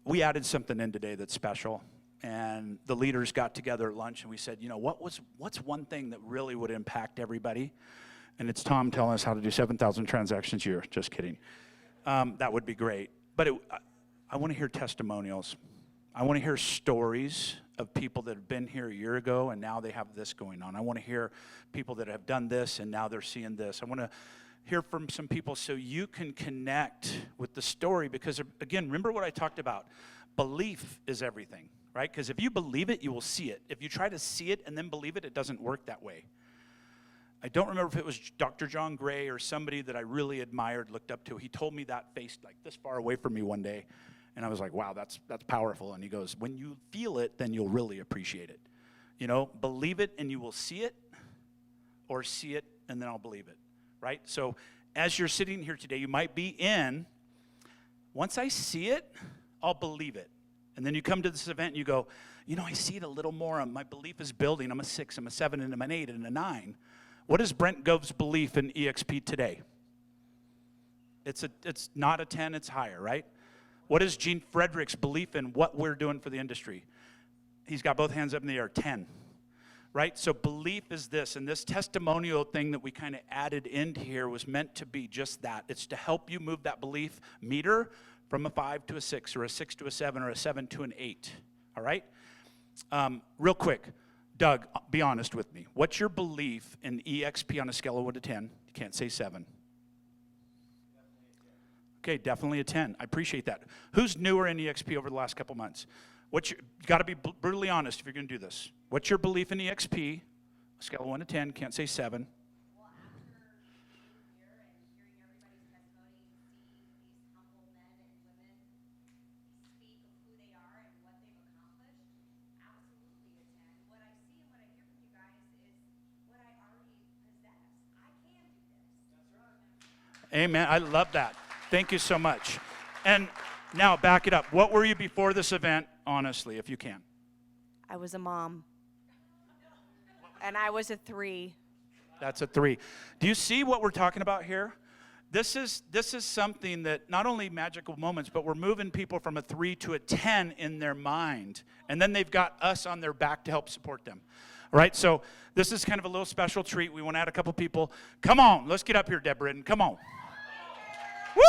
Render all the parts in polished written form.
We added something in today that's special, and the leaders got together at lunch, and we said, what's one thing that really would impact everybody? And it's Tom telling us how to do 7,000 transactions a year. Just kidding. That would be great. But I want to hear testimonials. I want to hear stories of people that have been here a year ago, and now they have this going on. I want to hear people that have done this, and now they're seeing this. I want to hear from some people so you can connect with the story, because again, remember what I talked about. Belief is everything, right? Because if you believe it, you will see it. If you try to see it and then believe it, it doesn't work that way. I don't remember if it was Dr. John Gray or somebody that I really admired, looked up to. He told me that faced like this far away from me one day, and I was like, wow, that's powerful. And he goes, when you feel it, then you'll really appreciate it. Believe it and you will see it, or see it and then I'll believe it. Right? So as you're sitting here today, you might be in, once I see it, I'll believe it. And then you come to this event and you go, I see it a little more. My belief is building. I'm a 6, I'm a 7, and I'm an 8, and a 9. What is Brent Gove's belief in EXP today? It's not a 10, it's higher, right? What is Gene Frederick's belief in what we're doing for the industry? He's got both hands up in the air, 10. Right? So belief is this, and this testimonial thing that we kind of added into here was meant to be just that. It's to help you move that belief meter from a 5 to a 6, or a 6 to a 7, or a 7 to an 8. All right? Real quick, Doug, be honest with me. What's your belief in EXP on a scale of 1 to 10? You can't say 7. Okay, definitely a 10. I appreciate that. Who's newer in EXP over the last couple months? You got to be brutally honest if you're going to do this. What's your belief in EXP? Scale of 1 to 10, can't say 7. Well, after being here and hearing everybody's testimony and seeing these humble men and women speak of who they are and what they've accomplished, absolutely a 10. What I see and what I hear from you guys is what I already possess. I can do this. That's right. Amen. I love that. Thank you so much. And now back it up. What were you before this event, honestly, if you can? I was a mom. And I was a 3. That's a 3. Do you see what we're talking about here? This is something that not only magical moments, but we're moving people from a 3 to a 10 in their mind. And then they've got us on their back to help support them. All right, so this is kind of a little special treat. We want to add a couple people. Come on, let's get up here, Deb Britton. Come on. Woo!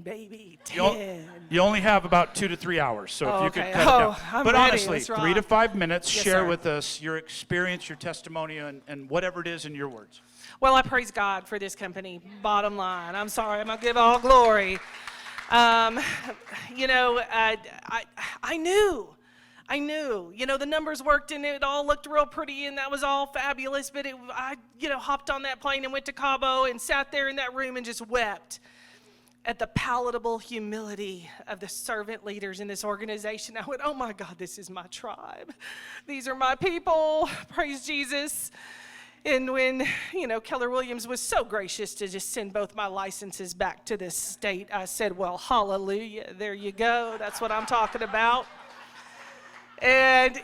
Baby, 10. You only have about 2 to 3 hours, so if you could cut it down. I'm but ready. honestly, Let's 3 to 5 minutes, yes, share sir. with us your experience, your testimony, and whatever it is in your words. Well, I praise God for this company, bottom line. I'm sorry, I'm going to give all glory. I knew, the numbers worked and it all looked real pretty and that was all fabulous, but I hopped on that plane and went to Cabo and sat there in that room and just wept at the palatable humility of the servant leaders in this organization. I went, oh my God, this is my tribe. These are my people. Praise Jesus. And when, Keller Williams was so gracious to just send both my licenses back to this state, I said, well, hallelujah, there you go. That's what I'm talking about. And,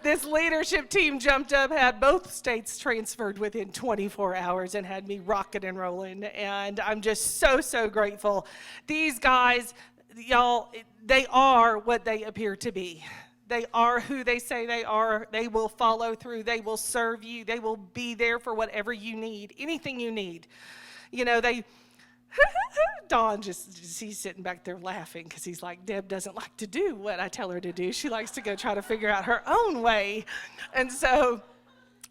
this leadership team jumped up, had both states transferred within 24 hours and had me rocking and rolling. And I'm just so, so grateful. These guys, y'all, they are what they appear to be. They are who they say they are. They will follow through. They will serve you. They will be there for whatever you need, anything you need. Dawn he's sitting back there laughing because he's like, Deb doesn't like to do what I tell her to do. She likes to go try to figure out her own way. And so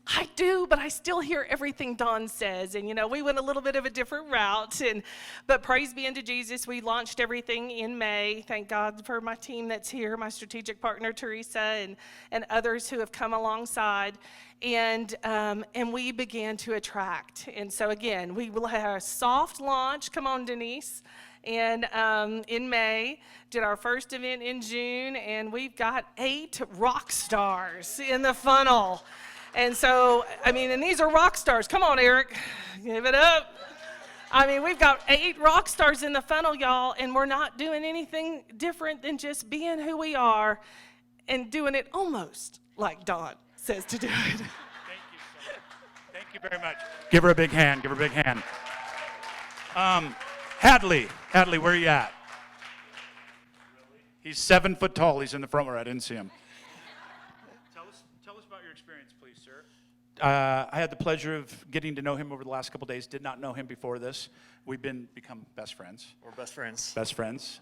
I do, but I still hear everything Dawn says. And, we went a little bit of a different route. But praise be unto Jesus, we launched everything in May. Thank God for my team that's here, my strategic partner, Teresa, and others who have come alongside. And we began to attract. And so, again, we will have a soft launch. Come on, Denise. And in May, did our first event in June, and we've got 8 rock stars in the funnel. And so, and these are rock stars. Come on, Eric, give it up. We've got 8 rock stars in the funnel, y'all, and we're not doing anything different than just being who we are and doing it almost like Dawn. says to do it. Thank you so much. Thank you very much. Give her a big hand. Give her a big hand. Hadley, where are you at? He's 7 foot tall. He's in the front row. I didn't see him. Tell us about your experience, please, sir. I had the pleasure of getting to know him over the last couple days. Did not know him before this. We've become best friends. We're best friends. Best friends.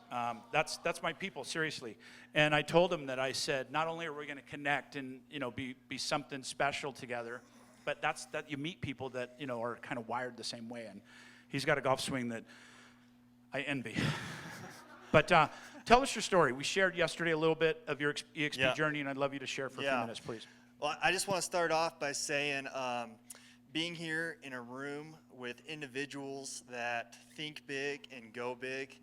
That's my people, seriously. And I told him that I said, not only are we going to connect and be something special together, but that you meet people that are kind of wired the same way. And he's got a golf swing that I envy. But tell us your story. We shared yesterday a little bit of your EXP journey, and I'd love you to share for a few minutes, please. Well, I just want to start off by saying being here in a room with individuals that think big and go big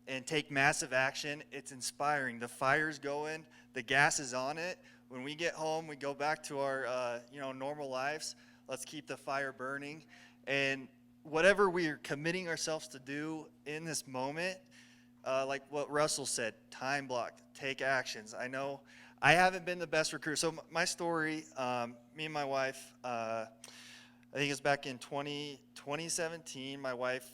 and take massive action, it's inspiring. The fire's going, the gas is on it. When we get home, we go back to our normal lives. Let's keep the fire burning. And whatever we are committing ourselves to do in this moment, like what Russell said, time block, take actions. I know I haven't been the best recruiter. So my story, me and my wife, I think it was back in 2017, my wife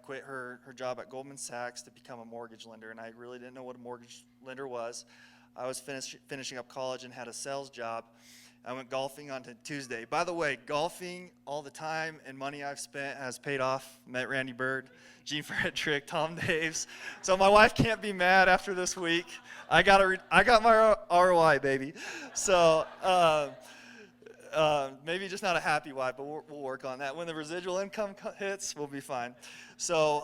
quit her job at Goldman Sachs to become a mortgage lender, and I really didn't know what a mortgage lender was. I was finishing up college and had a sales job. I went golfing on Tuesday. By the way, golfing all the time and money I've spent has paid off. Met Randy Bird, Gene Frederick, Tom Daves. So my wife can't be mad after this week. I got my ROI, baby. So maybe just not a happy wife, but we'll work on that. When the residual income hits, we'll be fine. So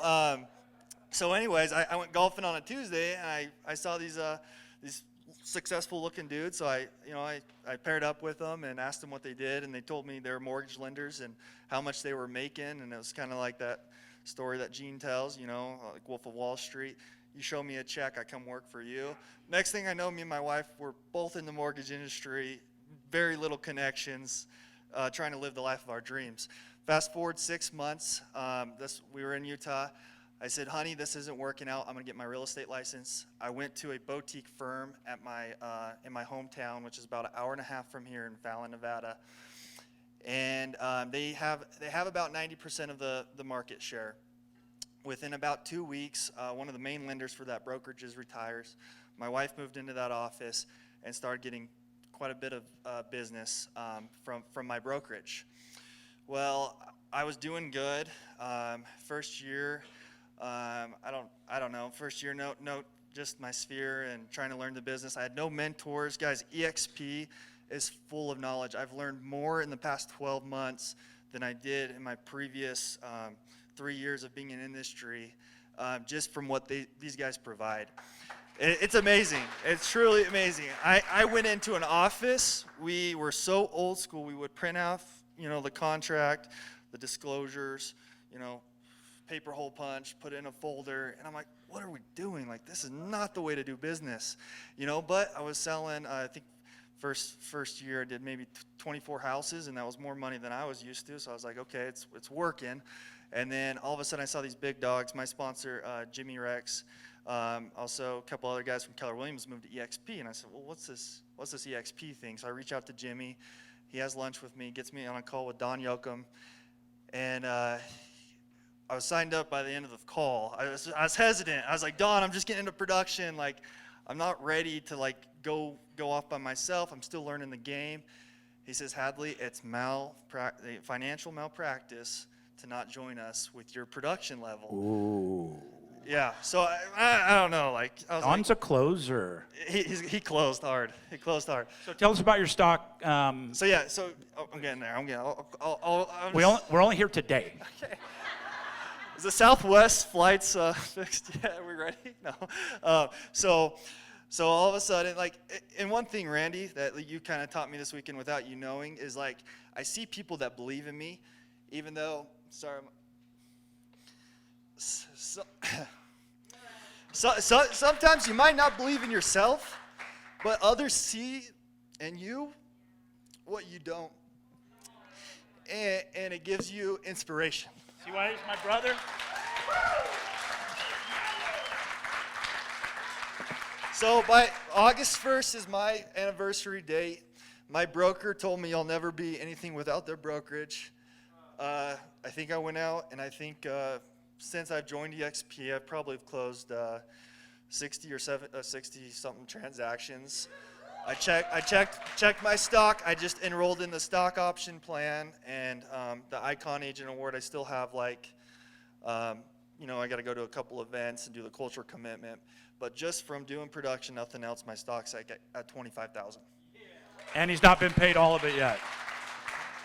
anyways, I went golfing on a Tuesday, and I saw these successful looking dudes. So I paired up with them and asked them what they did, and they told me they were mortgage lenders and how much they were making. And it was kind of like that story that Gene tells, like Wolf of Wall Street. You show me a check, I come work for you. Next thing I know, me and my wife were both in the mortgage industry, very little connections, trying to live the life of our dreams. Fast forward 6 months, we were in Utah. I said, honey, this isn't working out. I'm going to get my real estate license. I went to a boutique firm at in my hometown, which is about an hour and a half from here in Fallon, Nevada. And they have about 90% of the market share. Within about 2 weeks, one of the main lenders for that brokerage retires. My wife moved into that office and started getting quite a bit of business from my brokerage. Well, I was doing good. First year, I don't know. First year, no, just my sphere and trying to learn the business. I had no mentors, guys. EXP is full of knowledge. I've learned more in the past 12 months than I did in my previous 3 years of being in industry, just from what these guys provide. It's amazing. It's truly amazing. I went into an office. We were so old school. We would print out, the contract, the disclosures, paper hole punch, put it in a folder, and I'm like, what are we doing? Like, this is not the way to do business, But I was selling. I think first year I did maybe 24 houses, and that was more money than I was used to. So I was like, okay, it's working. And then all of a sudden I saw these big dogs. My sponsor, Jimmy Rex, also a couple other guys from Keller Williams moved to EXP, and I said, well, what's this EXP thing? So I reach out to Jimmy. He has lunch with me, gets me on a call with Don Yoakum, and I was signed up by the end of the call. I was hesitant. I was like, Don, I'm just getting into production. Like, I'm not ready to go off by myself. I'm still learning the game. He says, Hadley, it's financial malpractice to not join us with your production level. Ooh. Yeah, so I don't know. Don's a closer. He closed hard. So tell us about your stock. I'm getting there. We're only here today. Okay. Is the Southwest flights fixed yet? Are we ready? No. So all of a sudden, and one thing, Randy, that you kind of taught me this weekend without you knowing is I see people that believe in me, even though. Sorry. Sometimes you might not believe in yourself, but others see in you what you don't, and it gives you inspiration. See why he's my brother? So by August 1st is my anniversary date. My broker told me I'll never be anything without their brokerage. I think I went out, and I think since I've joined EXP, I've probably closed 60 something transactions. I checked my stock. I just enrolled in the stock option plan, and the Icon Agent Award. I still have like, I got to go to a couple events and do the cultural commitment. But just from doing production, nothing else, my stock's at 25,000. And he's not been paid all of it yet.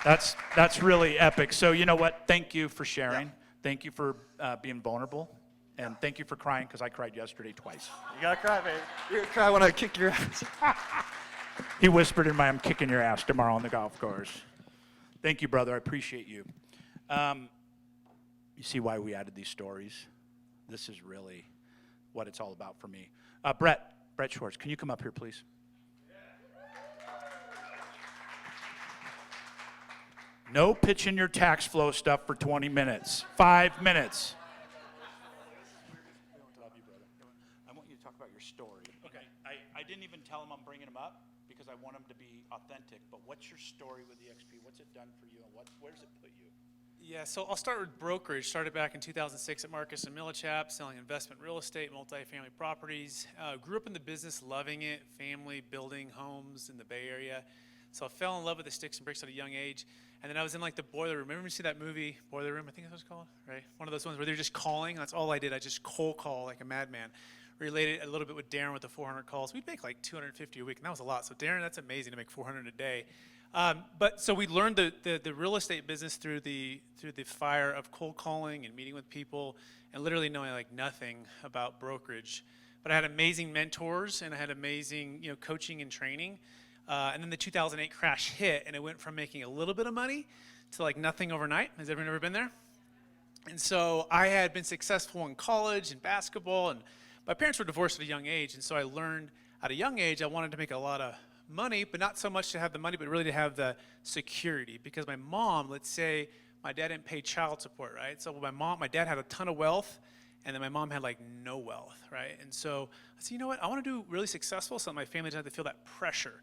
That's really epic. So you know what? Thank you for sharing. Yeah. Thank you for being vulnerable. And thank you for crying, because I cried yesterday twice. You gotta cry, baby. You're gonna cry when I kick your ass. He whispered in my, I'm kicking your ass tomorrow on the golf course. Thank you, brother. I appreciate you. You see why we added these stories? This is really what it's all about for me. Brett Schwartz, can you come up here, please? No pitching your tax flow stuff for 20 minutes. 5 minutes. I want you to talk about your story. Okay. I didn't even tell him I'm bringing him up because I want him to be authentic. But what's your story with EXP? What's it done for you, and where does it put you? Yeah, so I'll start with brokerage. Started back in 2006 at Marcus and Millichap, selling investment real estate, multifamily properties. Grew up in the business, loving it, family, building homes in the Bay Area. So I fell in love with the sticks and bricks at a young age. And then I was in like the boiler room. Remember you see that movie, Boiler Room? I think that's what it's called, right? One of those ones where they're just calling. That's all I did. I just cold call like a madman. Related a little bit with Darren with the 400 calls. We'd make like 250 a week, and that was a lot. So Darren, that's amazing to make 400 a day. But so we learned the real estate business through the fire of cold calling and meeting with people and literally knowing like nothing about brokerage. But I had amazing mentors and I had amazing coaching and training. And then the 2008 crash hit, and it went from making a little bit of money to like nothing overnight. Has everyone ever been there? And so I had been successful in college and basketball, and my parents were divorced at a young age, and so I learned at a young age I wanted to make a lot of money, but not so much to have the money, but really to have the security. Because my mom, let's say my dad didn't pay child support, right? So my dad had a ton of wealth, and then my mom had like no wealth, right? And so I said, you know what? I want to do really successful so my family doesn't have to feel that pressure.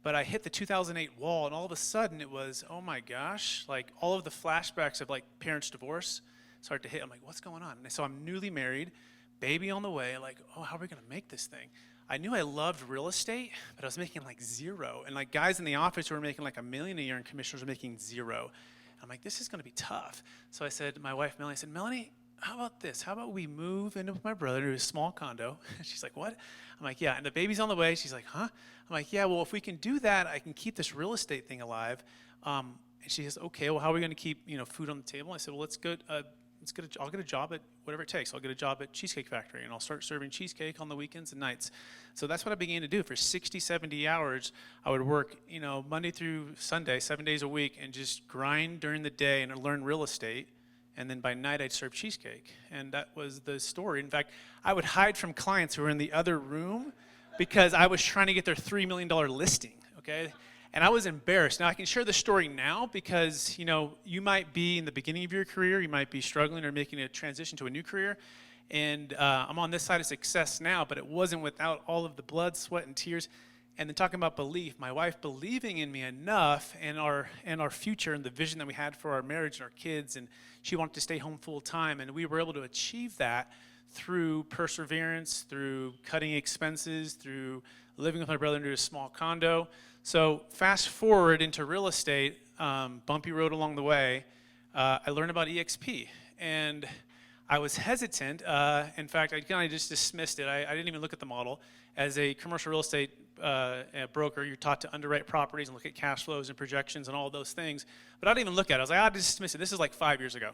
But I hit the 2008 wall, and all of a sudden it was, oh my gosh, like all of the flashbacks of like parents' divorce started to hit. I'm like, what's going on? And so I'm newly married, baby on the way, like, oh, how are we going to make this thing? I knew I loved real estate, but I was making like zero. And like guys in the office who were making like $1 million a year, and commissioners were making zero. I'm like, this is going to be tough. So I said to my wife, Melanie, I said, Melanie, how about this? How about we move in with my brother to a small condo? She's like, what? I'm like, yeah, and the baby's on the way. She's like, huh? I'm like, yeah, well, if we can do that, I can keep this real estate thing alive. And she says, okay, well, how are we going to keep food on the table? I said, well, I'll get a job at whatever it takes. I'll get a job at Cheesecake Factory, and I'll start serving cheesecake on the weekends and nights. So that's what I began to do. For 60, 70 hours, I would work, Monday through Sunday, 7 days a week, and just grind during the day and learn real estate. And then by night, I'd serve cheesecake. And that was the story. In fact, I would hide from clients who were in the other room because I was trying to get their $3 million listing, okay? And I was embarrassed. Now, I can share the story now because, you might be in the beginning of your career, you might be struggling or making a transition to a new career, and I'm on this side of success now, but it wasn't without all of the blood, sweat, and tears. And then talking about belief, my wife believing in me enough and our future and the vision that we had for our marriage and our kids, and she wanted to stay home full time, and we were able to achieve that through perseverance, through cutting expenses, through living with my brother into a small condo. So fast forward into real estate, bumpy road along the way, I learned about EXP, and I was hesitant. In fact, I kind of just dismissed it. I didn't even look at the model. As a commercial real estate broker, you're taught to underwrite properties and look at cash flows and projections and all those things. But I didn't even look at it. I was like, I'll dismiss it. This is like 5 years ago.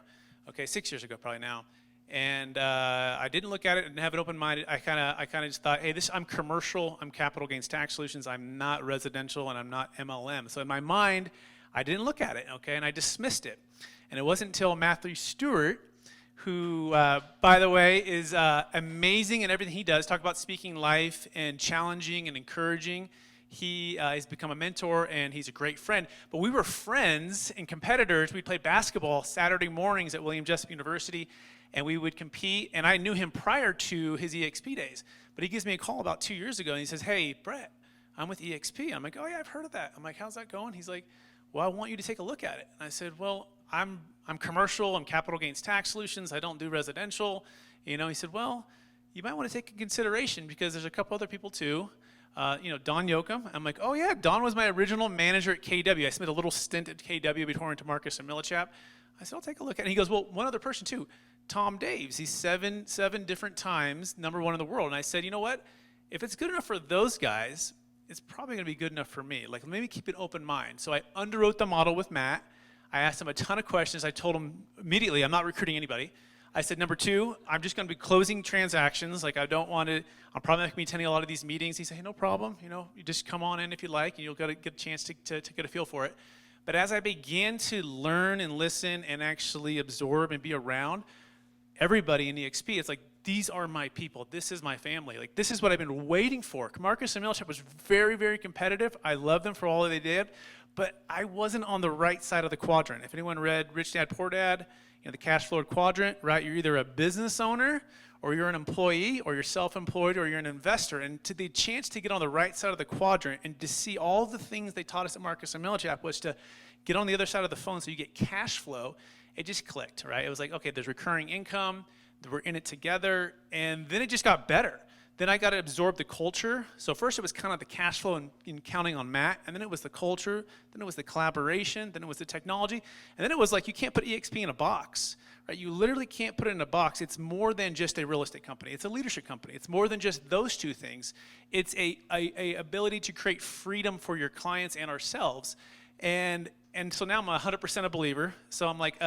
Okay, 6 years ago probably now. And I didn't look at it and have it open-minded. I kind of just thought, hey, I'm commercial. I'm capital gains tax solutions. I'm not residential, and I'm not MLM. So in my mind, I didn't look at it, okay, and I dismissed it. And it wasn't until Matthew Stewart, who, by the way, is amazing in everything he does. Talk about speaking life and challenging and encouraging. He has become a mentor, and he's a great friend. But we were friends and competitors. We played basketball Saturday mornings at William Jessup University, and we would compete. And I knew him prior to his EXP days. But he gives me a call about 2 years ago, and he says, hey, Brett, I'm with EXP. I'm like, oh yeah, I've heard of that. I'm like, how's that going? He's like, well, I want you to take a look at it. And I said, well, I'm commercial, I'm capital gains tax solutions, I don't do residential. He said, well, you might want to take in consideration because there's a couple other people too. Don Yoakum. I'm like, oh yeah, Don was my original manager at KW. I spent a little stint at KW before I went to Marcus and Millichap. I said, I'll take a look at it. And he goes, well, one other person too, Tom Daves. He's seven different times #1 in the world. And I said, you know what? If it's good enough for those guys, it's probably going to be good enough for me. Like, maybe keep an open mind. So I underwrote the model with Matt. I asked him a ton of questions. I told him immediately, I'm not recruiting anybody. I said, number 2, I'm just going to be closing transactions. Like, I don't want to, I'm probably not going to be attending a lot of these meetings. He said, hey, no problem. You just come on in if you like, and you'll get a chance to get a feel for it. But as I began to learn and listen and actually absorb and be around everybody in EXP, it's like, these are my people. This is my family. Like, this is what I've been waiting for. Marcus and Millichap was very, very competitive. I love them for all that they did, but I wasn't on the right side of the quadrant. If anyone read Rich Dad, Poor Dad, the cash flow quadrant, right? You're either a business owner, or you're an employee, or you're self-employed, or you're an investor. And to the chance to get on the right side of the quadrant and to see all the things they taught us at Marcus and Millichap was to get on the other side of the phone so you get cash flow. It just clicked, right? It was like, okay, there's recurring income. We're in it together, and then it just got better. Then I got to absorb the culture. So first it was kind of the cash flow and counting on Matt, and then it was the culture, then it was the collaboration, then it was the technology, and then it was like, you can't put EXP in a box, right? You literally can't put it in a box. It's more than just a real estate company. It's a leadership company. It's more than just those two things. It's a ability to create freedom for your clients and ourselves. And so now I'm 100% a believer. So I'm like,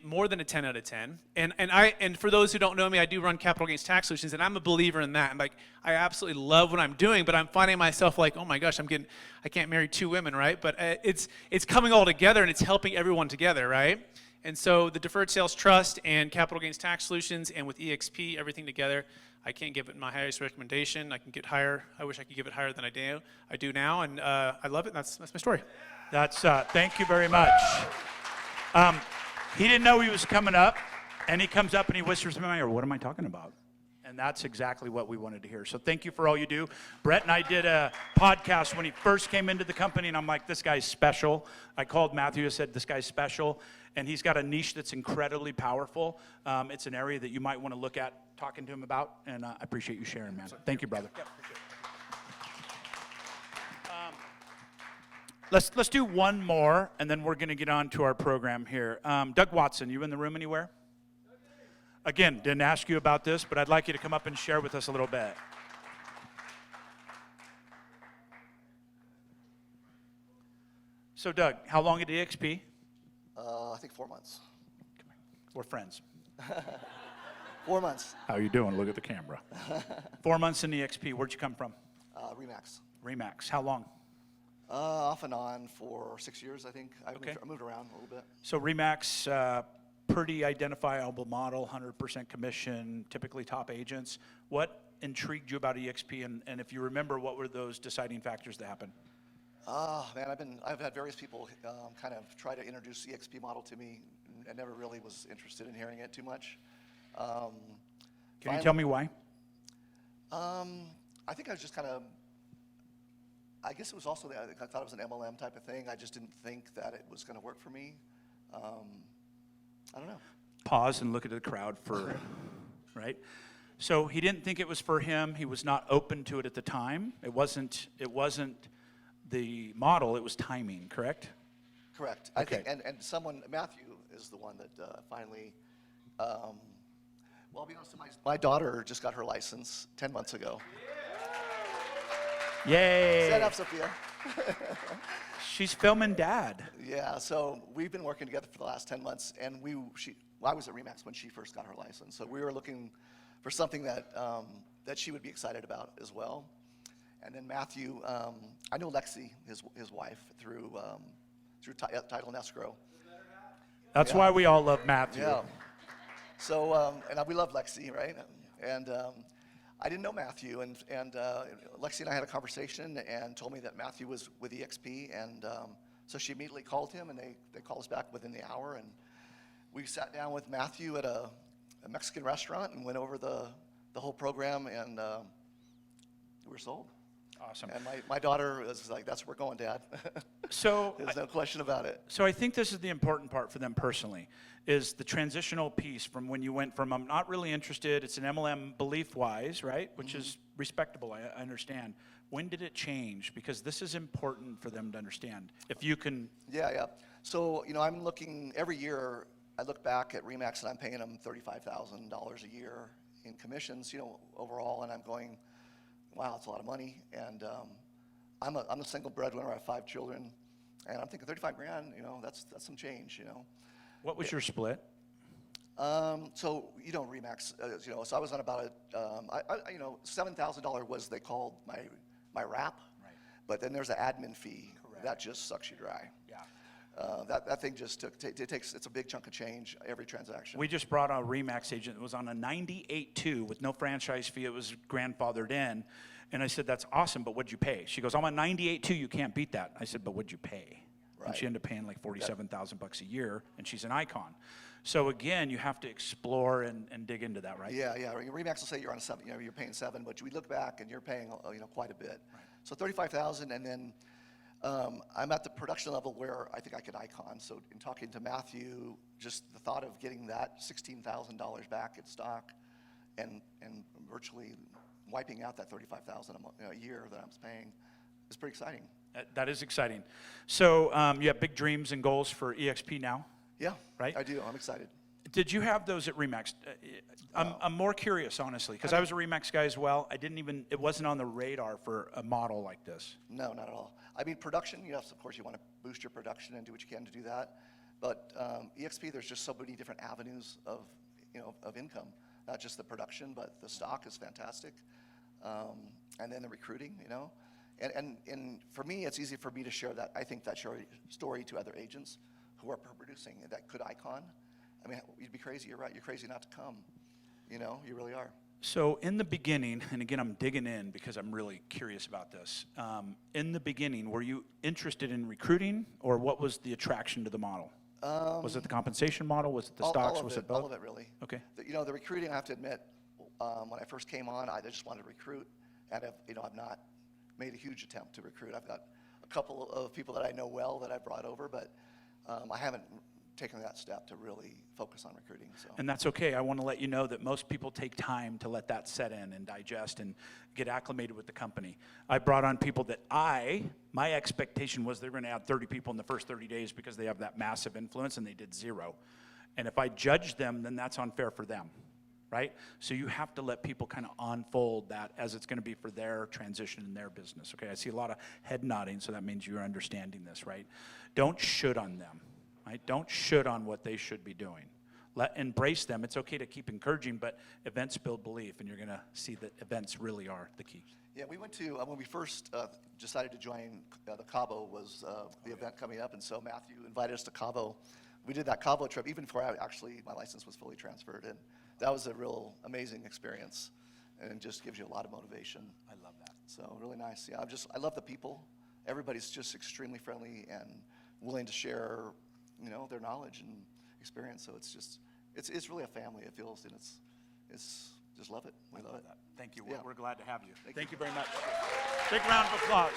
more than a 10 out of 10. And for those who don't know me, I do run capital gains tax solutions, and I'm a believer in that. I'm like, I absolutely love what I'm doing, but I'm finding myself like, oh my gosh, I can't marry 2 women, right? But it's coming all together, and it's helping everyone together, right? And so the deferred sales trust and capital gains tax solutions, and with EXP, everything together, I can't give it my highest recommendation. I can get higher. I wish I could give it higher than I do now, and I love it. That's my story. Thank you very much. He didn't know he was coming up, and he comes up and he whispers in my ear, what am I talking about? And that's exactly what we wanted to hear. So thank you for all you do. Brett and I did a podcast when he first came into the company, and I'm like, this guy's special. I called Matthew and said, this guy's special, and he's got a niche that's incredibly powerful. It's an area that you might want to look at talking to him about, and I appreciate you sharing, man. Thank you, brother. Let's do one more, and then we're going to get on to our program here. Doug Watson, you in the room anywhere? Again, didn't ask you about this, but I'd like you to come up and share with us a little bit. So, Doug, how long at EXP? I think 4 months. We're friends. 4 months. How you doing? Look at the camera. 4 months in EXP. Where'd you come from? Remax. Remax. How long? Off and on for 6 years, I think. I moved around a little bit. So Remax, pretty identifiable model, 100% commission, typically top agents. What intrigued you about EXP, and if you remember, what were those deciding factors that happened? Man, I've had various people kind of try to introduce the EXP model to me. I never really was interested in hearing it too much. Can you tell me why? I think I was just kind of, I guess it was also, I thought it was an MLM type of thing. I just didn't think that it was going to work for me. I don't know. Pause and look at the crowd for, right? So he didn't think it was for him. He was not open to it at the time. It wasn't the model, it was timing, correct? Correct. Okay. I think, and someone, Matthew is the one that finally, well, I'll be honest, my daughter just got her license 10 months ago. Yay! Stand up, Sophia. She's filming Dad. Yeah, so we've been working together for the last 10 months, and I was at Remax when she first got her license, so we were looking for something that she would be excited about as well. And then Matthew, I know Lexi, his wife, through Title and Escrow. That's why we all love Matthew. Yeah. So, and we love Lexi, right? And I didn't know Matthew, and Lexi and I had a conversation and told me that Matthew was with EXP, and so she immediately called him, and they called us back within the hour, and we sat down with Matthew at a Mexican restaurant and went over the whole program, and we were sold. Awesome. And my daughter was like, that's where we're going, Dad. So, There's no question about it. so I think this is the important part for them personally, is the transitional piece from when you went from I'm not really interested, it's an MLM belief-wise, right? Which is respectable, I understand. When did it change? Because this is important for them to understand. If you can, Yeah. So, I'm looking, every year, I look back at RE/MAX and I'm paying them $35,000 a year in commissions, overall, and I'm going, wow, it's a lot of money. And I'm a single breadwinner, I have 5 children, and I'm thinking 35 grand, that's some change, what was your split? So, RE/MAX, so I was on about $7,000 was, they called my wrap, Right. but then there's an admin fee. Correct. That just sucks you dry. Yeah. That thing just it's a big chunk of change every transaction. We just brought a RE/MAX agent that was on a 98.2 with no franchise fee. It was grandfathered in. And I said, that's awesome, but what'd you pay? She goes, I'm on 98.2, you can't beat that. I said, but what'd you pay? And Right. she ended up paying like $47,000 a year, and she's an icon. So again, you have to explore and dig into that, right? Yeah. RE/MAX will say you're on a 7, you're paying 7, but we look back and you're paying, quite a bit. Right. So 35,000, and then I'm at the production level where I think I could icon. So in talking to Matthew, just the thought of getting that $16,000 back in stock, and virtually wiping out that $35,000 a year that I was paying is pretty exciting. That is exciting. So you have big dreams and goals for EXP now? Yeah, Right? I do. I'm excited. Did you have those at RE/MAX? I'm more curious, honestly, because I was a RE/MAX guy as well. It wasn't on the radar for a model like this. No, not at all. I mean, production, yes, of course, you want to boost your production and do what you can to do that. But EXP, there's just so many different avenues of income, not just the production, but the stock is fantastic. And then the recruiting, And for me, it's easy for me to share that. I think that story to other agents who are producing that could icon. I mean, you'd be crazy. You're right. You're crazy not to come. You really are. So in the beginning, and again, I'm digging in because I'm really curious about this. In the beginning, were you interested in recruiting, or what was the attraction to the model? Was it the compensation model? Was it the stocks? Was it both? All of it, really. Okay. The recruiting, I have to admit, when I first came on, I just wanted to recruit, and I've not made a huge attempt to recruit. I've got a couple of people that I know well that I brought over, but I haven't taken that step to really focus on recruiting. So. And that's okay. I want to let you know that most people take time to let that set in and digest and get acclimated with the company. I brought on people that my expectation was they're going to add 30 people in the first 30 days because they have that massive influence, and they did 0. And if I judge them, then that's unfair for them, right? So you have to let people kind of unfold that as it's going to be for their transition in their business, okay? I see a lot of head nodding, so that means you're understanding this, right? Don't should on them. Right? Don't should on what they should be doing. Embrace them. It's okay to keep encouraging, but events build belief, and you're going to see that events really are the key. Yeah, we went to, when we first decided to join the Cabo was the event coming up, and so Matthew invited us to Cabo. We did that Cabo trip even before my license was fully transferred, and that was a real amazing experience, and it just gives you a lot of motivation. I love that. So really nice. Yeah, I love the people. Everybody's just extremely friendly and willing to share their knowledge and experience. So it's really a family. It feels, and it's just love it. We love it. Thank you. Yeah. We're glad to have you. Thank Thank you very much. Big round of applause.